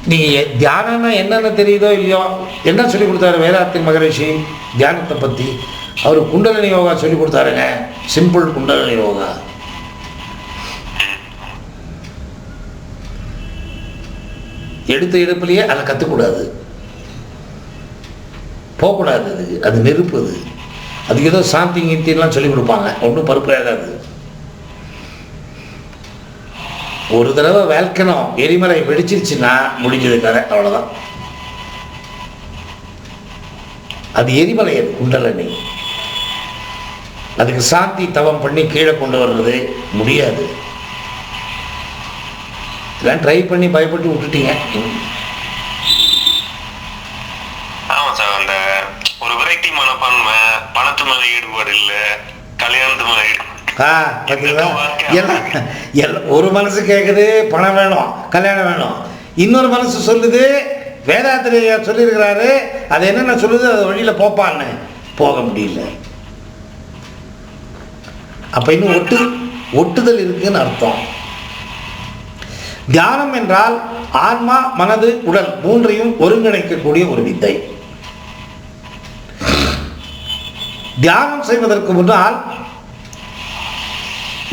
நீங்கள் தியானம்னா என்னென்ன தெரியுதோ இல்லையோ, என்ன சொல்லி கொடுத்தாரு வேதாத்ரி மகரிஷி தியானத்தை பற்றி? அவர் குண்டலினி யோகா சொல்லி கொடுத்தாருங்க. சிம்பிள் குண்டலினி யோகா. எடுத்த எடுப்புலையே அதை கற்றுக்கூடாது, போகக்கூடாது. அது நெருப்பு. அதுக்கு ஏதோ சாந்தி கீர்த்திலாம் சொல்லி கொடுப்பாங்க, ஒன்றும் பருப்பு ஆகாது. ஒரு தடவை வேல்கனம் எரிமலை வெடிச்சிருச்சுன்னா முடிஞ்சது கதை, அவ்வளோதான். அது எரிமலை, அது குண்டலினி. அதுக்கு சாந்தி தவம் பண்ணி கீழே கொண்டு வர்றது முடியாது. இதெல்லாம் ட்ரை பண்ணி பயப்பட்டு விட்டுட்டீங்க. ஆமாம் சார், அந்த ஒரு வெரைட்டி மனப்பான்மை, பணத்து மேலே ஈடுபாடு இல்லை, கல்யாணத்து மேலே பார்த்தீங்களா? எல்லாம் ஒரு மனசு கேட்குது பணம் வேணும், கல்யாணம் வேணும். இன்னொரு மனசு சொல்லுது, வேதாத்திரி சொல்லியிருக்கிறாரு, அது என்னென்ன சொல்லுது, அது வழியில் போப்பான்னு போக முடியல. அப்போ இன்னும் ஒட்டுதல் இருக்குன்னு அர்த்தம். தியானம் என்றால் ஆன்மா, மனது, உடல் மூன்றையும் ஒருங்கிணைக்கக்கூடிய ஒரு வித்தை. தியானம் செய்வதற்கு முன்னால்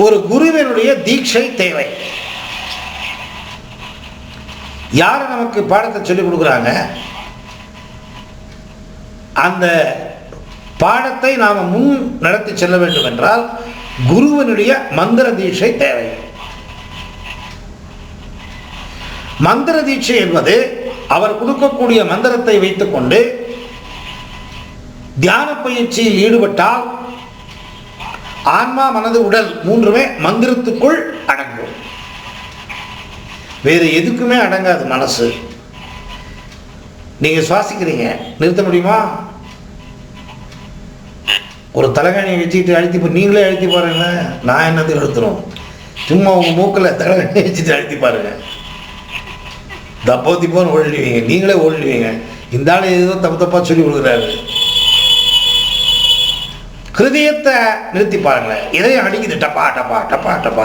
ஒரு குருவினுடைய தீட்சை தேவை. யார் நமக்கு பாடத்தை சொல்லிக் கொடுக்குறாங்க, அந்த பாடத்தை நாம் முன் நடத்தி செல்ல வேண்டும் என்றால் குருவினுடைய மந்திர தீட்சை தேவை. மந்திர தீட்சை என்பது அவர் கொடுக்கக்கூடிய மந்திரத்தை வைத்துக்கொண்டு தியான பயிற்சியில் ஈடுபட்டால் ஆன்மா, மனது, உடல் மூன்றுமே மந்திரத்துக்குள் அடங்கும். வேறு எதுக்குமே அடங்காது மனசு. நீங்க சுவாசிக்கிறீங்க, நிறுத்த முடியுமா? ஒரு தலைகாணியை வச்சுக்கிட்டு அழுத்தி நீங்களே அழுத்தி பாருங்க. நான் என்னத்துக்கு நிறுத்தணும்? சும்மா உங்க மூக்கில் தலைகாணியை வச்சுட்டு அழுத்தி பாருங்க, தப்போ திப்போன்னு ஓடிடுவீங்க, நீங்களே ஓடிடுவீங்க. இந்த ஆள் ஏதோ தப்பு தப்பா சொல்லி கொடுக்குறாரு. ஹிருதயத்தை நிறுத்தி பாருங்களேன், இதயம் அடிக்குது டப்பா டப்பா டப்பா டப்பா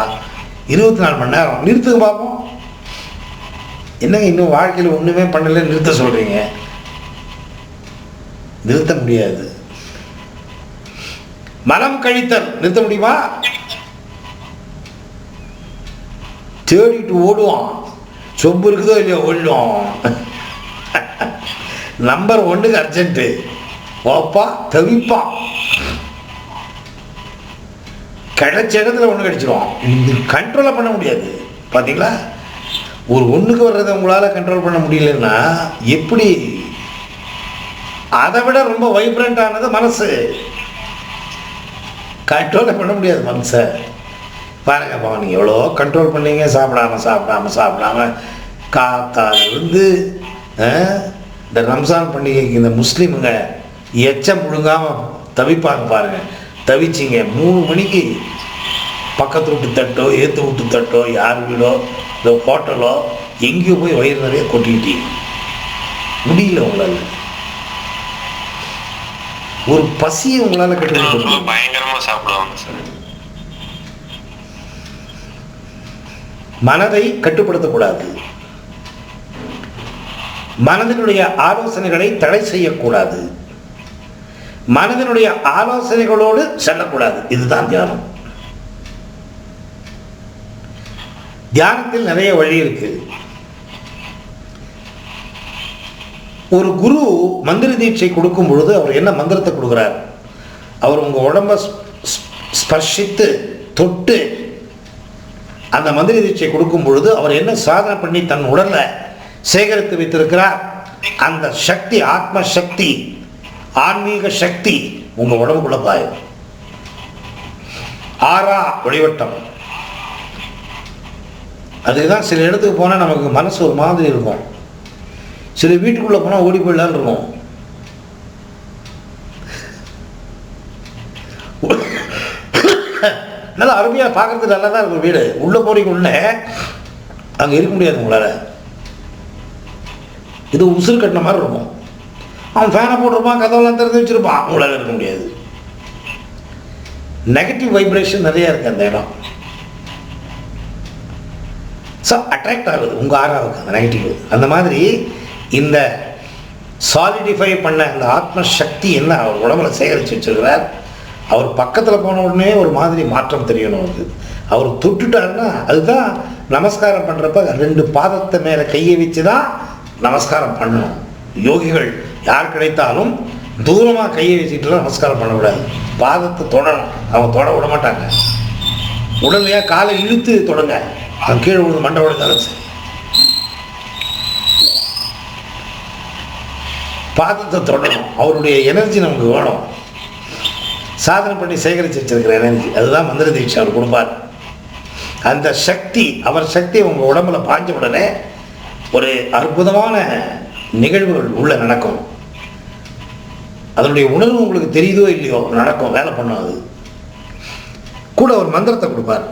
24 மணி நேரம். நிறுத்துங்க பார்ப்போம். என்னங்க இன்னும் வாழ்க்கையில் ஒன்றுமே பண்ணல, நிறுத்த சொல்கிறீங்க? நிறுத்த முடியாது. மலம் கழித்தல் நிறுத்த முடியுமா? தேடிட்டு ஓடுவான், சொம்பு இருக்குதோ இல்லையோ ஓடிடும். நம்பர் 1க்கு அர்ஜென்ட்டு ஓப்பா தவிப்பான். கிடைச்ச இடத்துல ஒன்று கிடைச்சிடும். இது கண்ட்ரோலை பண்ண முடியாது. பார்த்தீங்களா? ஒரு ஒன்றுக்கு வர்றதை உங்களால் கண்ட்ரோல் பண்ண முடியலன்னா எப்படி? அதை விட ரொம்ப வைப்ரண்ட் ஆனது மனசு. கண்ட்ரோலை பண்ண முடியாது மனசை. பாருங்கப்பா, நீங்கள் எவ்வளோ கண்ட்ரோல் பண்ணீங்க, சாப்பிடாம காத்தாலிருந்து இந்த ரம்ஜான் பண்டிகைக்கு இந்த முஸ்லீமுங்க எச்சம் முழுங்காமல் தவிப்பாங்க பாருங்கள். தவிச்சிங்க 3 மணிக்கு பக்கத்து வீட்டு தட்டோ ஏற்று வீட்டு தட்டோ யார் வீடோ இந்த ஹோட்டலோ எங்கேயோ போய் வயிறு நிறைய கொட்டிக்கிட்டீங்க. முடியல உங்களால். ஒரு பசியை உங்களால் கட்டுப்படுத்த பயங்கரமா சாப்பிடுவாங்க சார். மனதை கட்டுப்படுத்தக்கூடாது. மனதினுடைய ஆலோசனைகளை தடை செய்யக்கூடாது. மனதினுடைய ஆலோசனைகளோடு செல்லக்கூடாது. இதுதான் தியானம். தியானத்தில் நிறைய வழி இருக்கு. ஒரு குரு மந்திர தீட்சை கொடுக்கும் பொழுது அவர் என்ன மந்திரத்தை கொடுக்கிறார்? அவர் உங்க உடம்ப ஸ்பர்ஷித்து தொட்டு அந்த மந்திர தீட்சை கொடுக்கும் பொழுது அவர் என்ன சாதனை பண்ணி தன் உடல்ல சேகரித்து வைத்திருக்கிறார்? அந்த சக்தி, ஆத்ம சக்தி, ஆன்மீக சக்தி உங்க உடம்புக்குள்ள பாயும். ஆறா ஒளிவட்டம். அதுதான் சில இடத்துக்கு போனால் நமக்கு மனசு ஒரு மாதிரி இருக்கும். சில வீட்டுக்குள்ளே போனால் ஓடி போயிடலான்னு இருக்கும். நல்லா அருமையாக பார்க்கறதுக்கு நல்லா தான் இருக்கும் வீடு. உள்ளே போறீங்க, அங்கே இருக்க முடியாது உங்களால். இது உசுறு கட்டின மாதிரி இருக்கும். அவன் ஃபேனை போட்டிருப்பான், கதவெல்லாம் திறந்து வச்சுருப்பான், உங்களால் இருக்க முடியாது. நெகட்டிவ் வைப்ரேஷன் நிறையா இருக்குது அந்த இடம். ஸோ அட்ராக்ட் ஆகுது உங்கள் ஆறாவுக்கு அந்த நெகட்டிவ். அந்த மாதிரி இந்த சாலிடிஃபை பண்ண அந்த ஆத்ம சக்தி என்ன அவர் உடம்புல சேகரித்து வச்சிருக்கிறார். அவர் பக்கத்தில் போன உடனே ஒரு மாதிரி மாற்றம் தெரியணும் அவருக்கு. அவர் தொட்டுட்டாருன்னா அதுதான் நமஸ்காரம் பண்ணுறப்ப 2 பாதத்தை மேலே கையை வச்சு தான் நமஸ்காரம் பண்ணணும். யோகிகள் யார் கிடைத்தாலும் தூரமாக கையை வச்சுட்டுலாம் நமஸ்காரம் பண்ணக்கூடாது. பாதத்தை தொடணும். அவங்க தொட விட மாட்டாங்க. உடனடியாக காலை இழுத்து தொடங்க. அவன் கீழே விழுந்து மண்டை உடைந்தாலும் சரி. பாதத்தை தொடணும். அவருடைய எனர்ஜி நமக்கு வேணும். சாதனை பண்ணி சேகரித்து வச்சிருக்கிற எனர்ஜி அதுதான் மந்திர தீட்சை அவர் கொடுப்பார். அந்த சக்தி, அவர் சக்தி உங்கள் உடம்புல பாய்ஞ்ச உடனே ஒரு அற்புதமான நிகழ்வுகள் உள்ள நடக்கும். அதனுடைய உணர்வு உங்களுக்கு தெரியுதோ இல்லையோ நடக்கும், வேலை பண்ணும். அது கூட ஒரு மந்திரத்தை கொடுப்பார்.